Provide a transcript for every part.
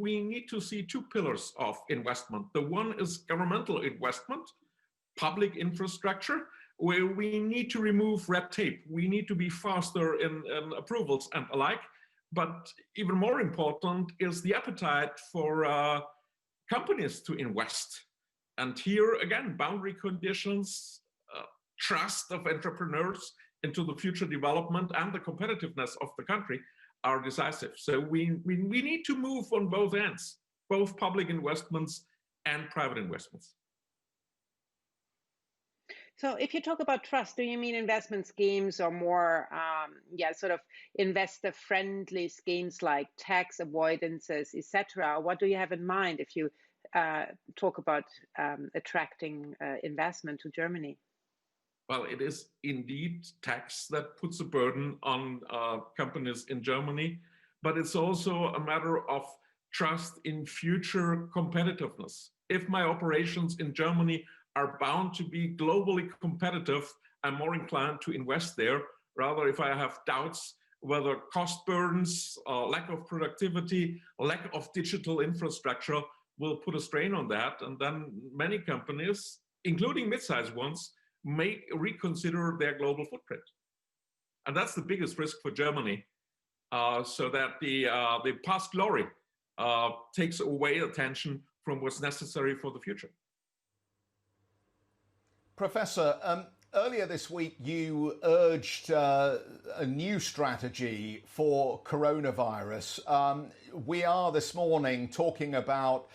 we need to see two pillars of investment. The one is governmental investment, public infrastructure, where we need to remove red tape. We need to be faster in approvals and alike. But even more important is the appetite for companies to invest. And here again, boundary conditions, trust of entrepreneurs into the future development and the competitiveness of the country are decisive. So we need to move on both ends, both public investments and private investments. So if you talk about trust, do you mean investment schemes or more, sort of investor-friendly schemes like tax avoidances, etc.? What do you have in mind if you talk about attracting investment to Germany? Well, it is indeed tax that puts a burden on companies in Germany, but it's also a matter of trust in future competitiveness. If my operations in Germany are bound to be globally competitive, I'm more inclined to invest there. Rather, if I have doubts whether cost burdens, lack of productivity, lack of digital infrastructure will put a strain on that, and then many companies, including mid-sized ones, may reconsider their global footprint. And that's the biggest risk for Germany, so that the past glory takes away attention from what's necessary for the future. Professor, earlier this week you urged a new strategy for coronavirus. We are this morning talking about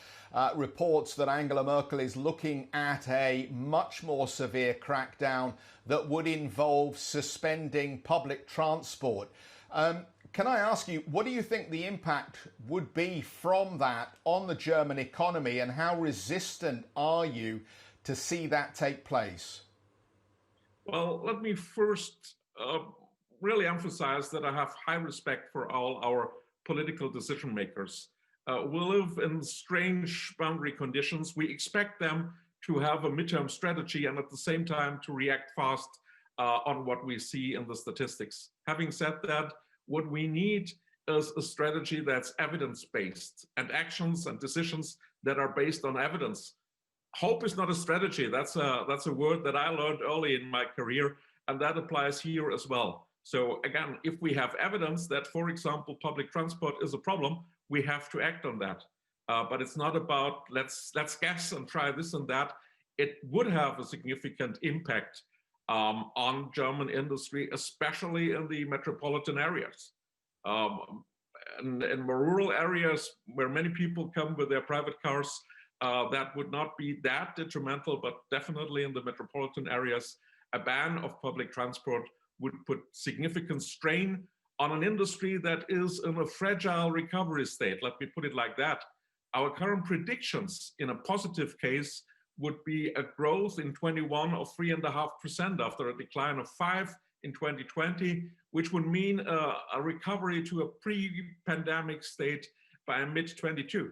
reports that Angela Merkel is looking at a much more severe crackdown that would involve suspending public transport. Can I ask you, what do you think the impact would be from that on the German economy, and how resistant are you to see that take place? Well, let me first really emphasize that I have high respect for all our political decision makers. We live in strange boundary conditions. We expect them to have a midterm strategy and at the same time to react fast on what we see in the statistics. Having said that, what we need is a strategy that's evidence-based and actions and decisions that are based on evidence. Hope is not a strategy. That's a word that I learned early in my career, and that applies here as well. So again, if we have evidence that, for example, public transport is a problem, we have to act on that. But it's not about let's guess and try this and that. It would have a significant impact on German industry, especially in the metropolitan areas. In more rural areas where many people come with their private cars, that would not be that detrimental, but definitely in the metropolitan areas, a ban of public transport would put significant strain on an industry that is in a fragile recovery state. Let me put it like that. Our current predictions in a positive case would be a growth in 21 of 3.5% after a decline of 5% in 2020, which would mean a recovery to a pre-pandemic state by mid-22.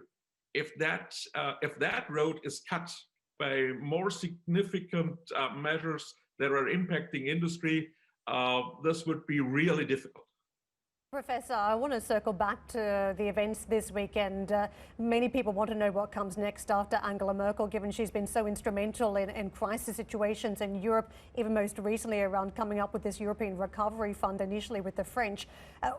If that road is cut by more significant measures that are impacting industry, this would be really difficult. Professor, I want to circle back to the events this weekend. Many people want to know what comes next after Angela Merkel, given she's been so instrumental in crisis situations in Europe, even most recently around coming up with this European Recovery Fund, initially with the French.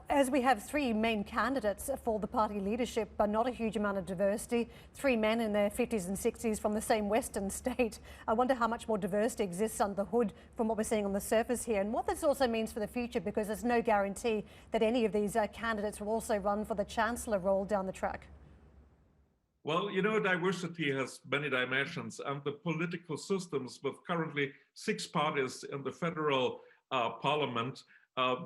As we have three main candidates for the party leadership, but not a huge amount of diversity, three men in their 50s and 60s from the same Western state, I wonder how much more diversity exists under the hood from what we're seeing on the surface here, and what this also means for the future, because there's no guarantee that any of these candidates will also run for the Chancellor role down the track. Well, you know, diversity has many dimensions, and the political systems with currently 6 parties in the federal parliament,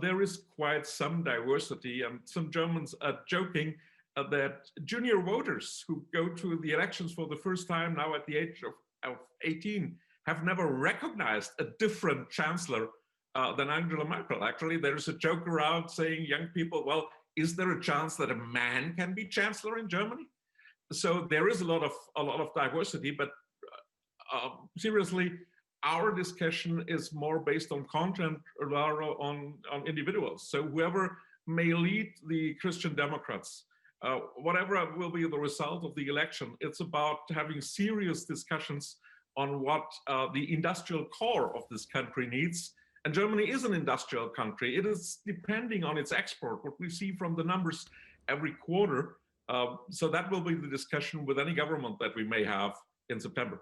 there is quite some diversity, and some Germans are joking that junior voters who go to the elections for the first time now at the age of 18 have never recognized a different chancellor than Angela Merkel. Actually, there's a joke around saying, young people, well, is there a chance that a man can be chancellor in Germany? So there is a lot of diversity, but seriously, our discussion is more based on content rather on individuals. So whoever may lead the Christian Democrats whatever will be the result of the election, it's about having serious discussions on what the industrial core of this country needs. And Germany is an industrial country. It is depending on its export, what we see from the numbers every quarter. So that will be the discussion with any government that we may have in September.